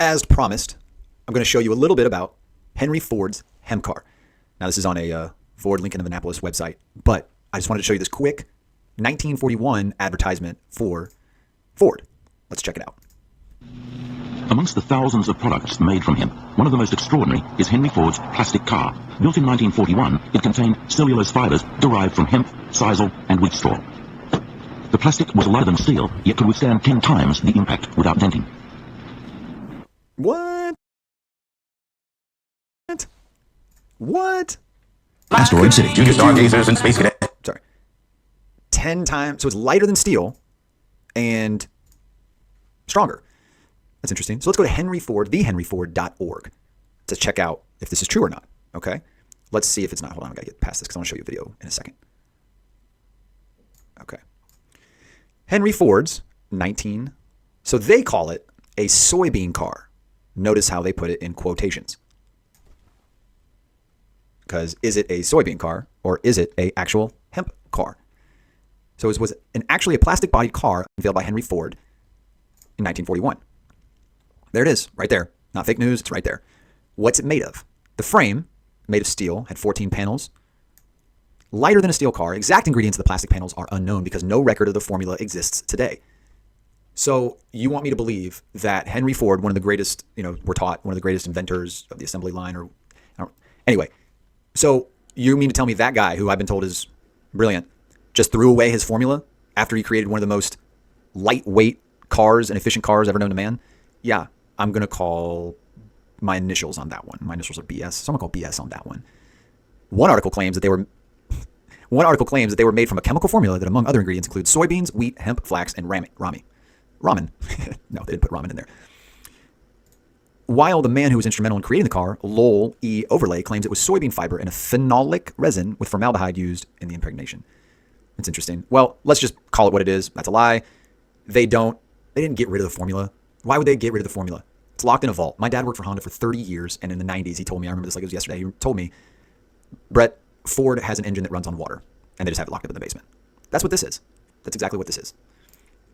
As promised, I'm going to show you a little bit about Henry Ford's hemp car. Now, this is on a Ford Lincoln of Annapolis website, but I just wanted to show you this quick 1941 advertisement for Ford. Let's check it out. Amongst the thousands of products made from hemp, one of the most extraordinary is Henry Ford's plastic car. Built in 1941, it contained cellulose fibers derived from hemp, sisal, and wheat straw. The plastic was lighter than steel, yet could withstand 10 times the impact without denting. What? What? Asteroid City. Junior stargazers and space cadets. Sorry. 10 times. So it's lighter than steel and stronger. That's interesting. So let's go to Henry Ford, thehenryford.org to check out if this is true or not. Okay. Let's see if it's not. Hold on. I got to get past this because I want to show you a video in a second. Okay. Henry Ford's 19. So they call it a soybean car. Notice how they put it in quotations. Because is it a soybean car or is it a actual hemp car? So it was actually a plastic bodied car unveiled by Henry Ford in 1941. There it is, right there. Not fake news, it's right there. What's it made of? The frame, made of steel, had 14 panels. Lighter than a steel car. Exact ingredients of the plastic panels are unknown because no record of the formula exists today. So you want me to believe that Henry Ford, one of the greatest, we're taught, one of the greatest inventors of the assembly line, anyway. So you mean to tell me that guy, who I've been told is brilliant, just threw away his formula after he created one of the most lightweight cars and efficient cars ever known to man? Yeah, I'm going to call my initials on that one. My initials are BS. So I'm going to call BS on that one. One article claims that they were made from a chemical formula that, among other ingredients, includes soybeans, wheat, hemp, flax, and ramen. No, they didn't put ramen in there. While the man who was instrumental in creating the car, Lowell E. Overlay, claims it was soybean fiber and a phenolic resin with formaldehyde used in the impregnation. It's interesting. Well, let's just call it what it is. That's a lie. They didn't get rid of the formula. Why would they get rid of the formula? It's locked in a vault. My dad worked for Honda for 30 years, and in the 90s, he told me, I remember this like it was yesterday, he told me, Brett, Ford has an engine that runs on water, and they just have it locked up in the basement. That's what this is. That's exactly what this is.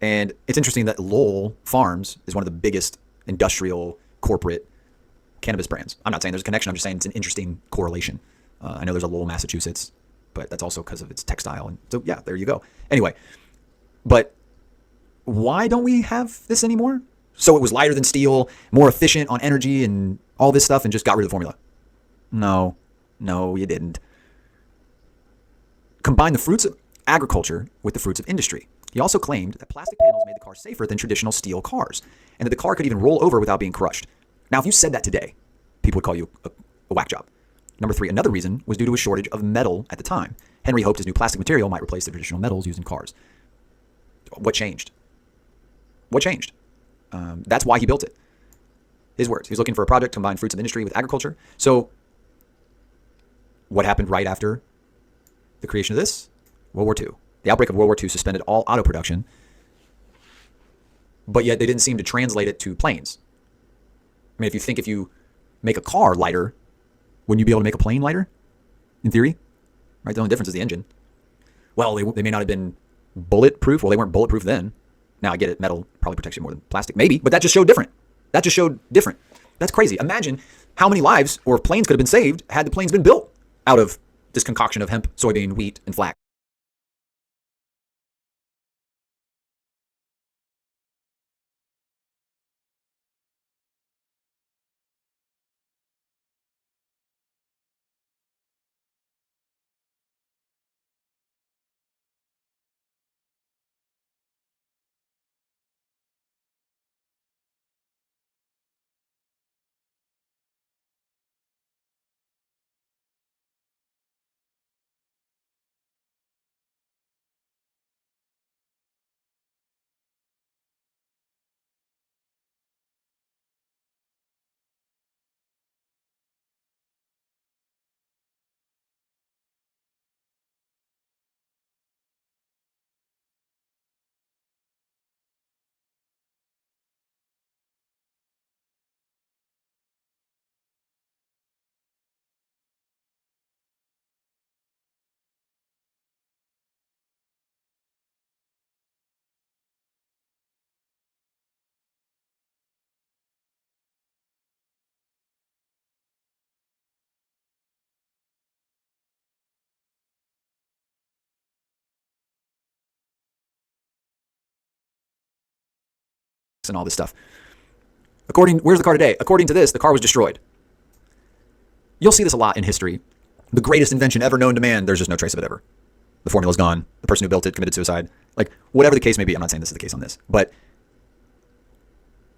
And it's interesting that Lowell Farms is one of the biggest industrial corporate cannabis brands. I'm not saying there's a connection. I'm just saying it's an interesting correlation. I know there's a Lowell, Massachusetts, but that's also because of its textile. And so, yeah, there you go. Anyway, but why don't we have this anymore? So it was lighter than steel, more efficient on energy and all this stuff, and just got rid of the formula. No, you didn't. Combine the fruits of agriculture with the fruits of industry. He also claimed that plastic panels made the car safer than traditional steel cars, and that the car could even roll over without being crushed. Now, if you said that today, people would call you a whack job. Number 3, another reason was due to a shortage of metal at the time. Henry hoped his new plastic material might replace the traditional metals used in cars. What changed? That's why he built it. His words. He was looking for a project to combine fruits of industry with agriculture. So what happened right after the creation of this? World War II. The outbreak of World War II suspended all auto production, but yet they didn't seem to translate it to planes. I mean, if you make a car lighter, wouldn't you be able to make a plane lighter? In theory, right? The only difference is the engine. Well, they may not have been bulletproof. Well, they weren't bulletproof then. Now I get it. Metal probably protects you more than plastic. Maybe, but that just showed different. That's crazy. Imagine how many lives or planes could have been saved had the planes been built out of this concoction of hemp, soybean, wheat, and flax. and all this stuff. Where's the car today? According to this, the car was destroyed. You'll see this a lot in history. The greatest invention ever known to man, there's just no trace of it ever. The formula's gone. The person who built it committed suicide. Like, whatever the case may be. I'm not saying this is the case on this. But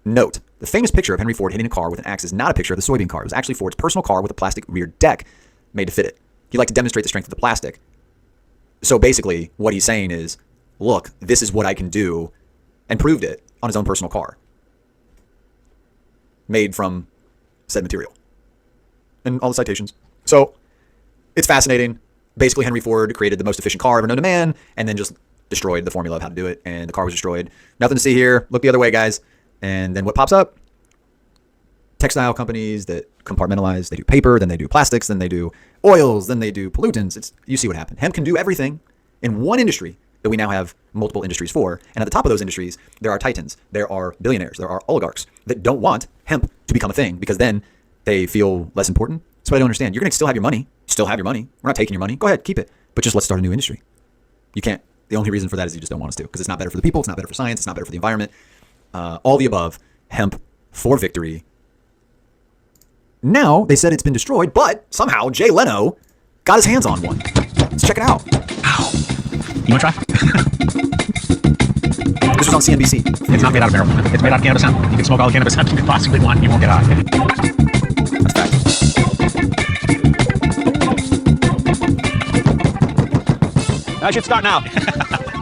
note, the famous picture of Henry Ford hitting a car with an axe is not a picture of the soybean car. It was actually Ford's personal car with a plastic rear deck made to fit it. He liked to demonstrate the strength of the plastic. So basically, what he's saying is, look, this is what I can do, and proved it on his own personal car. Made from said material. And all the citations. So, it's fascinating. Basically, Henry Ford created the most efficient car ever known to man, and then just destroyed the formula of how to do it, and the car was destroyed. Nothing to see here. Look the other way, guys. And then what pops up? Textile companies that compartmentalize. They do paper, then they do plastics, then they do oils, then they do pollutants. You see what happened. Hemp can do everything in one industry that we now have multiple industries for. And at the top of those industries, there are titans, there are billionaires, there are oligarchs that don't want hemp to become a thing because then they feel less important. That's what I don't understand. You're going to still have your money. Still have your money. We're not taking your money. Go ahead, keep it. But just let's start a new industry. You can't. The only reason for that is you just don't want us to, because it's not better for the people. It's not better for science. It's not better for the environment. All the above. Hemp for victory. Now they said it's been destroyed, but somehow Jay Leno got his hands on one. Let's check it out. Ow. You want to try? This was on CNBC. It's not made out of marijuana. It's made out of cannabis hemp. You can smoke all the cannabis hemp you could possibly want and you won't get high. That's fact. I should start now.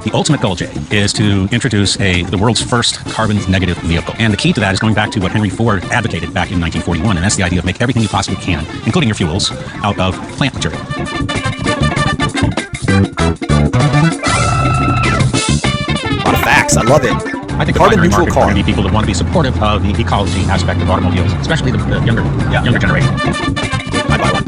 The ultimate goal, Jay, is to introduce the world's first carbon negative vehicle. And the key to that is going back to what Henry Ford advocated back in 1941. And that's the idea of make everything you possibly can, including your fuels, out of plant material. A lot of facts. I love it. I think carbon the neutral car. Are going to be people that want to be supportive of the ecology aspect of automobiles, especially the younger generation. I'd buy one.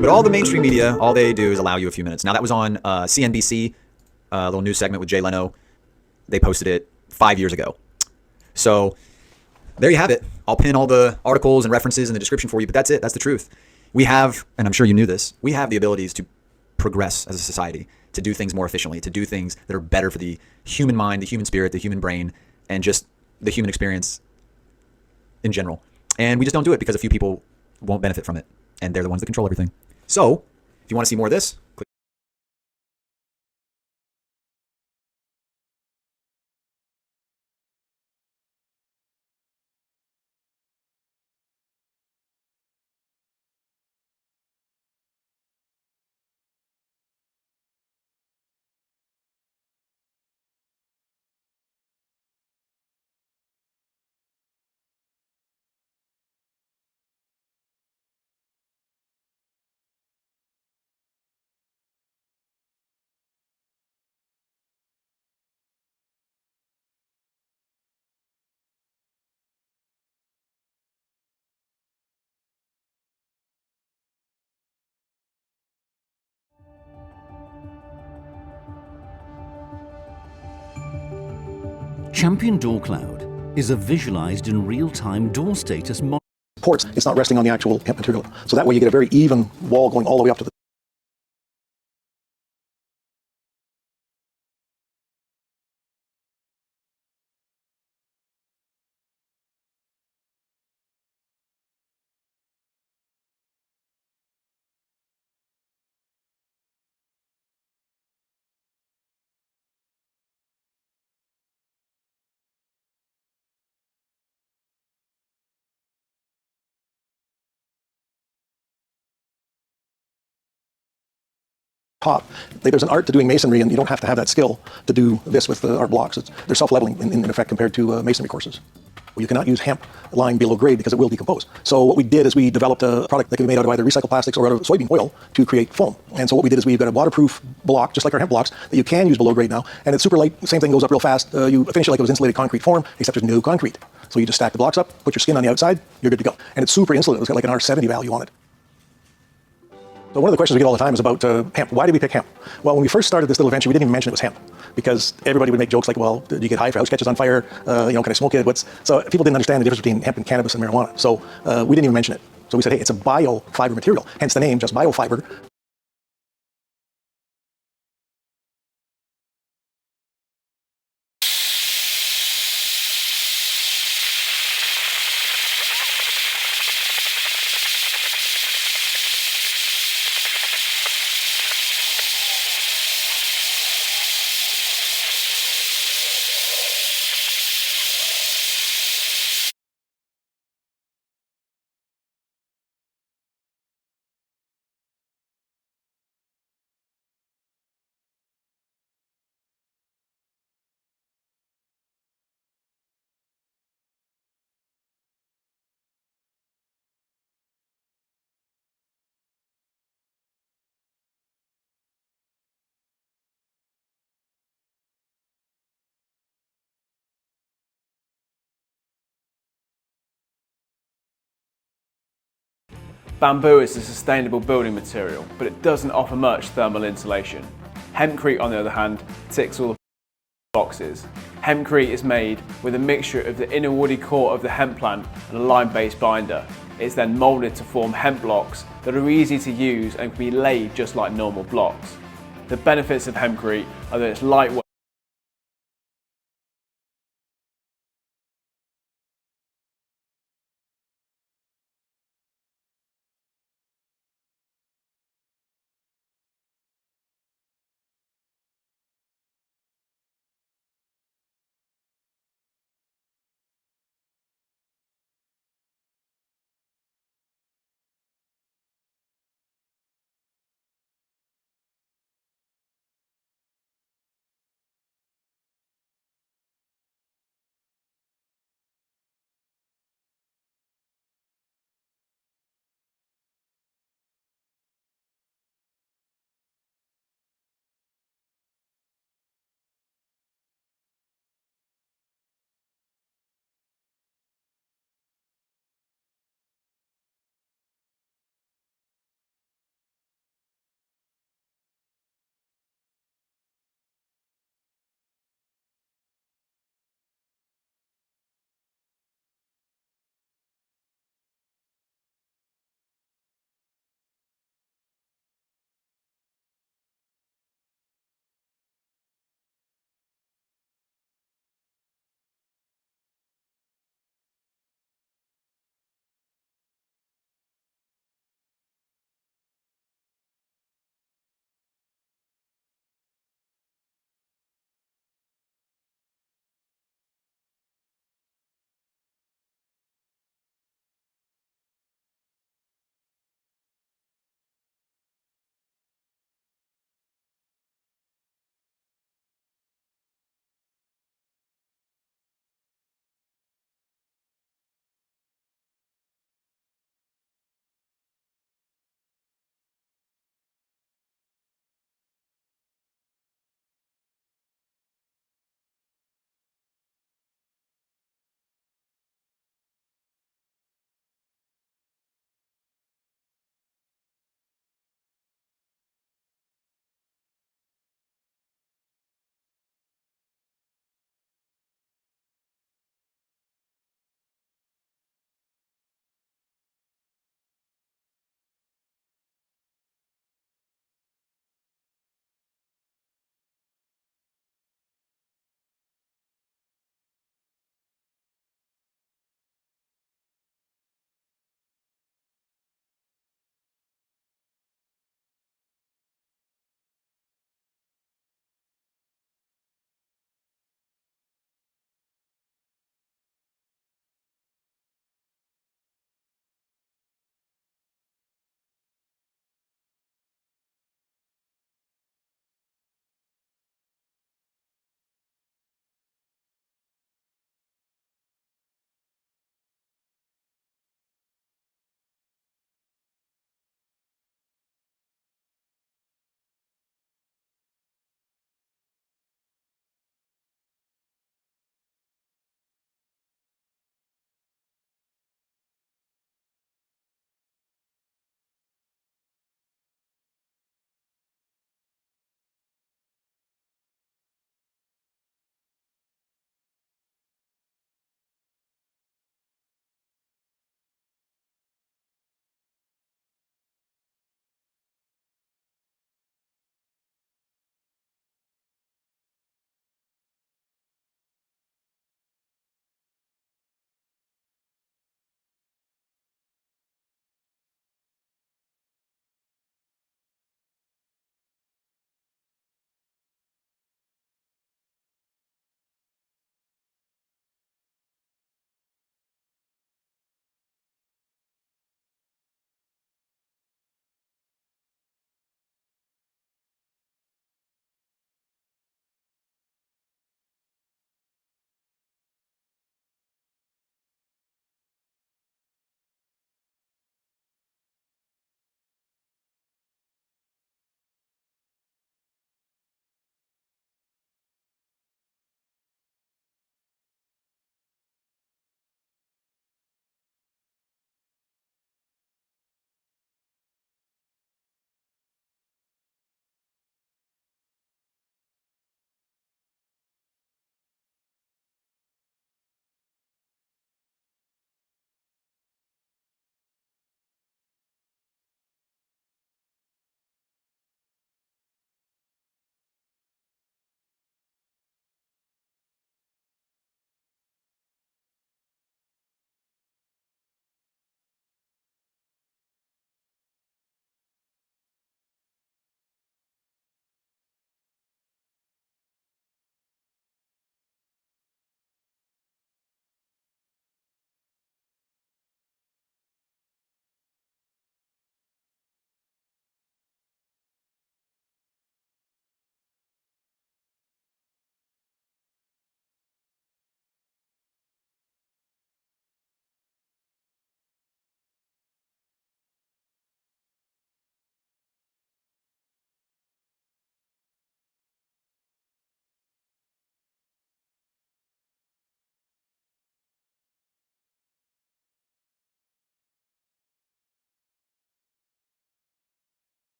But all the mainstream media, all they do is allow you a few minutes. Now, that was on CNBC, a little news segment with Jay Leno. They posted it 5 years ago. So there you have it. I'll pin all the articles and references in the description for you, but that's it. That's the truth. We have, and I'm sure you knew this, we have the abilities to progress as a society, to do things more efficiently, to do things that are better for the human mind, the human spirit, the human brain, and just the human experience in general. And we just don't do it because a few people won't benefit from it, and they're the ones that control everything. So, if you want to see more of this, click. Champion Door Cloud is a visualized in real-time door status monitor. Ports, it's not resting on the actual hemp material. So that way you get a very even wall going all the way up to the top. There's an art to doing masonry, and you don't have to have that skill to do this with our blocks. They're self-leveling in effect compared to masonry courses. You cannot use hemp lying below grade because it will decompose. So what we did is we developed a product that can be made out of either recycled plastics or out of soybean oil to create foam. And so what we did is we've got a waterproof block, just like our hemp blocks, that you can use below grade now. And it's super light. Same thing, goes up real fast. You finish it like it was insulated concrete form, except there's no concrete. So you just stack the blocks up, put your skin on the outside, you're good to go. And it's super insulated. It's got like an R70 value on it. So one of the questions we get all the time is about hemp. Why did we pick hemp? Well, when we first started this little venture, we didn't even mention it was hemp because everybody would make jokes like, well, do you get high if your house catches on fire? Can I smoke it? So people didn't understand the difference between hemp and cannabis and marijuana. So we didn't even mention it. So we said, hey, it's a biofiber material, hence the name, just biofiber. Bamboo is a sustainable building material, but it doesn't offer much thermal insulation. Hempcrete, on the other hand, ticks all the boxes. Hempcrete is made with a mixture of the inner woody core of the hemp plant and a lime-based binder. It's then moulded to form hemp blocks that are easy to use and can be laid just like normal blocks. The benefits of hempcrete are that it's lightweight,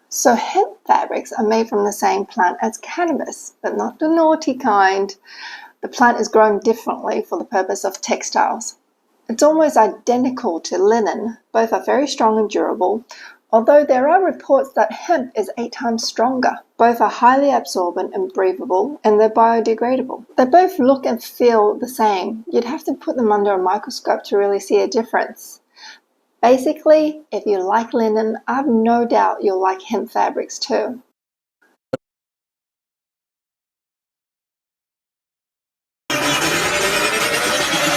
So hemp fabrics are made from the same plant as cannabis, but not the naughty kind. The plant is grown differently for the purpose of textiles. It's almost identical to linen. Both are very strong and durable, although there are reports that hemp is 8 times stronger. Both are highly absorbent and breathable, and they're biodegradable. They both look and feel the same. You'd have to put them under a microscope to really see a difference. Basically, if you like linen, I have no doubt you'll like hemp fabrics too.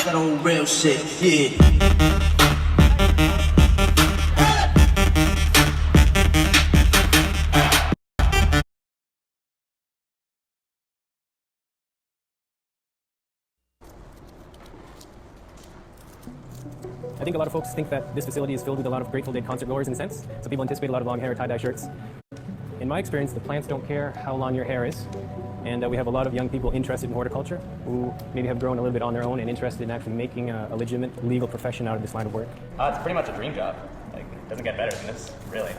That old real shit, yeah. I think a lot of folks think that this facility is filled with a lot of Grateful Dead concert goers in a sense. So people anticipate a lot of long hair, tie-dye shirts. In my experience, the plants don't care how long your hair is. And we have a lot of young people interested in horticulture who maybe have grown a little bit on their own and interested in actually making a legitimate legal profession out of this line of work. It's pretty much a dream job. Like, it doesn't get better than this, really.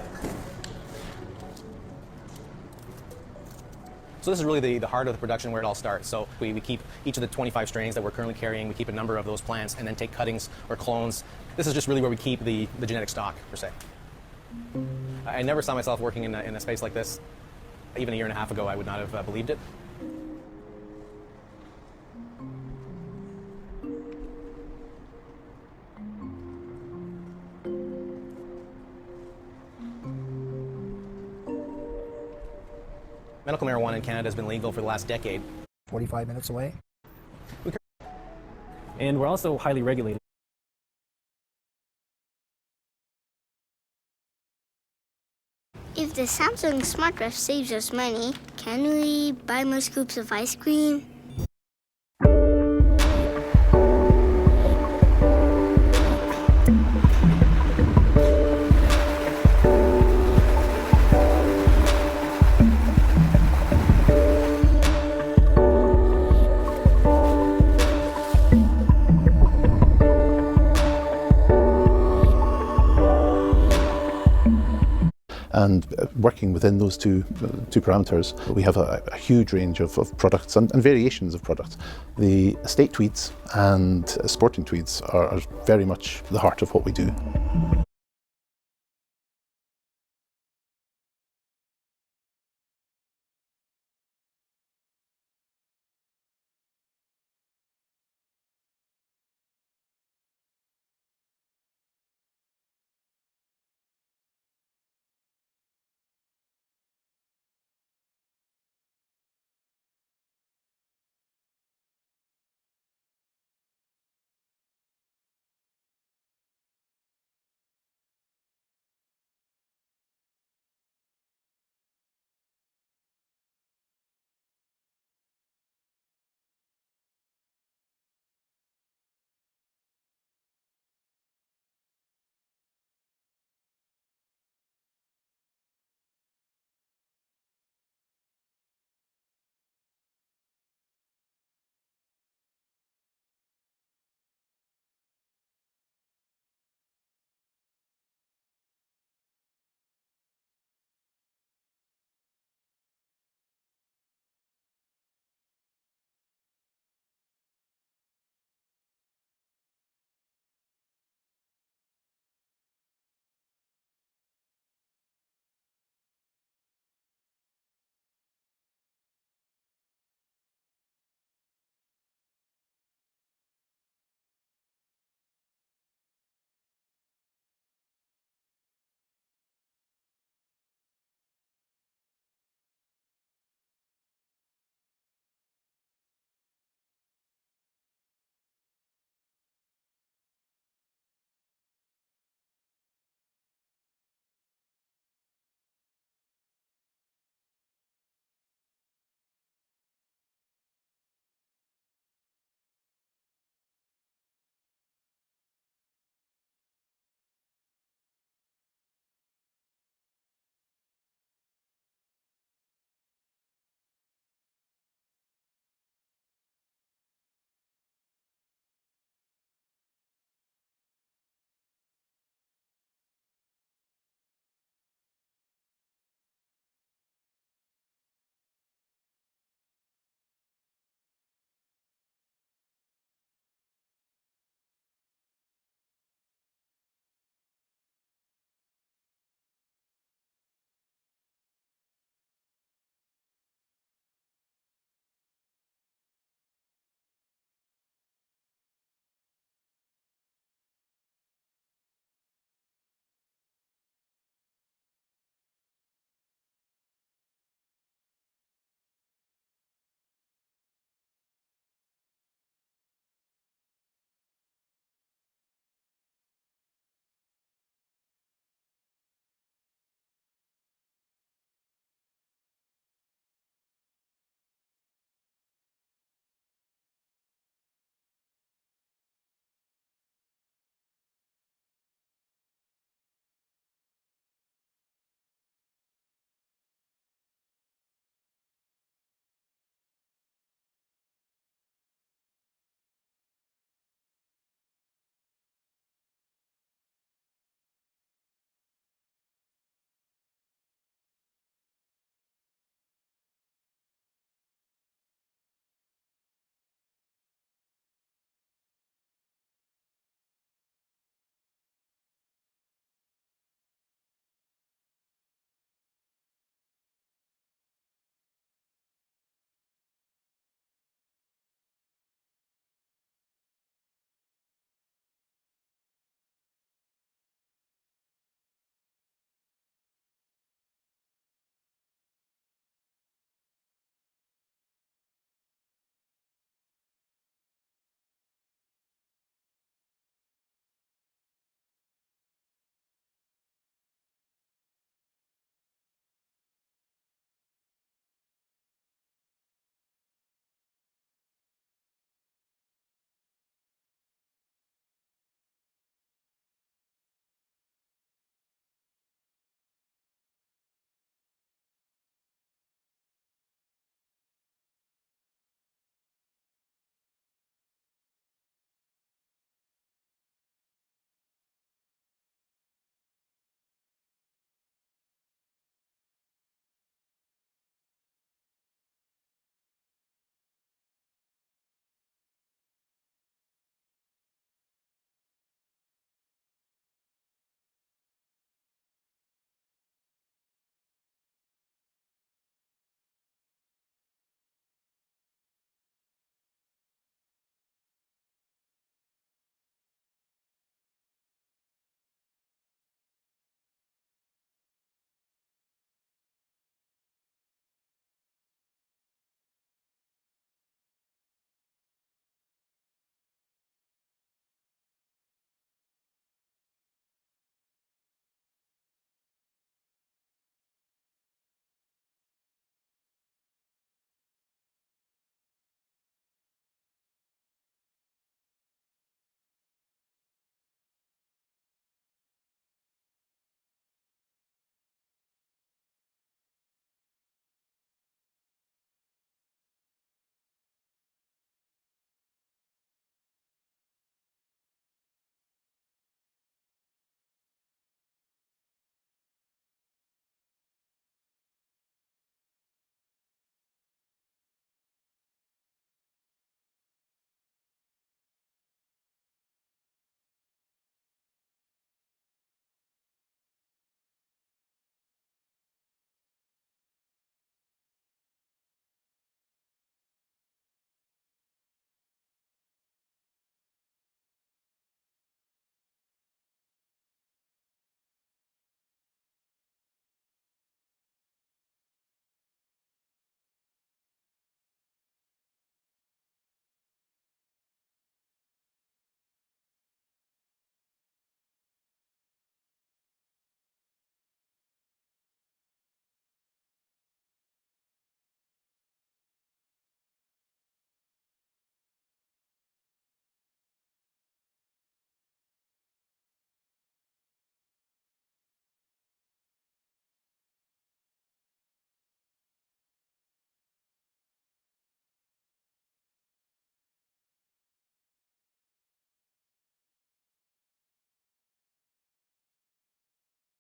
So this is really the heart of the production where it all starts. So we keep each of the 25 strains that we're currently carrying, we keep a number of those plants and then take cuttings or clones. This is just really where we keep the genetic stock, per se. I never saw myself working in a space like this. Even a year and a half ago, I would not have believed it. Medical marijuana in Canada has been legal for the last decade. 45 minutes away. And we're also highly regulated. If the Samsung Smart Ref saves us money, can we buy more scoops of ice cream? And working within those two parameters, we have a huge range of products and variations of products. The estate tweeds and sporting tweeds are very much the heart of what we do.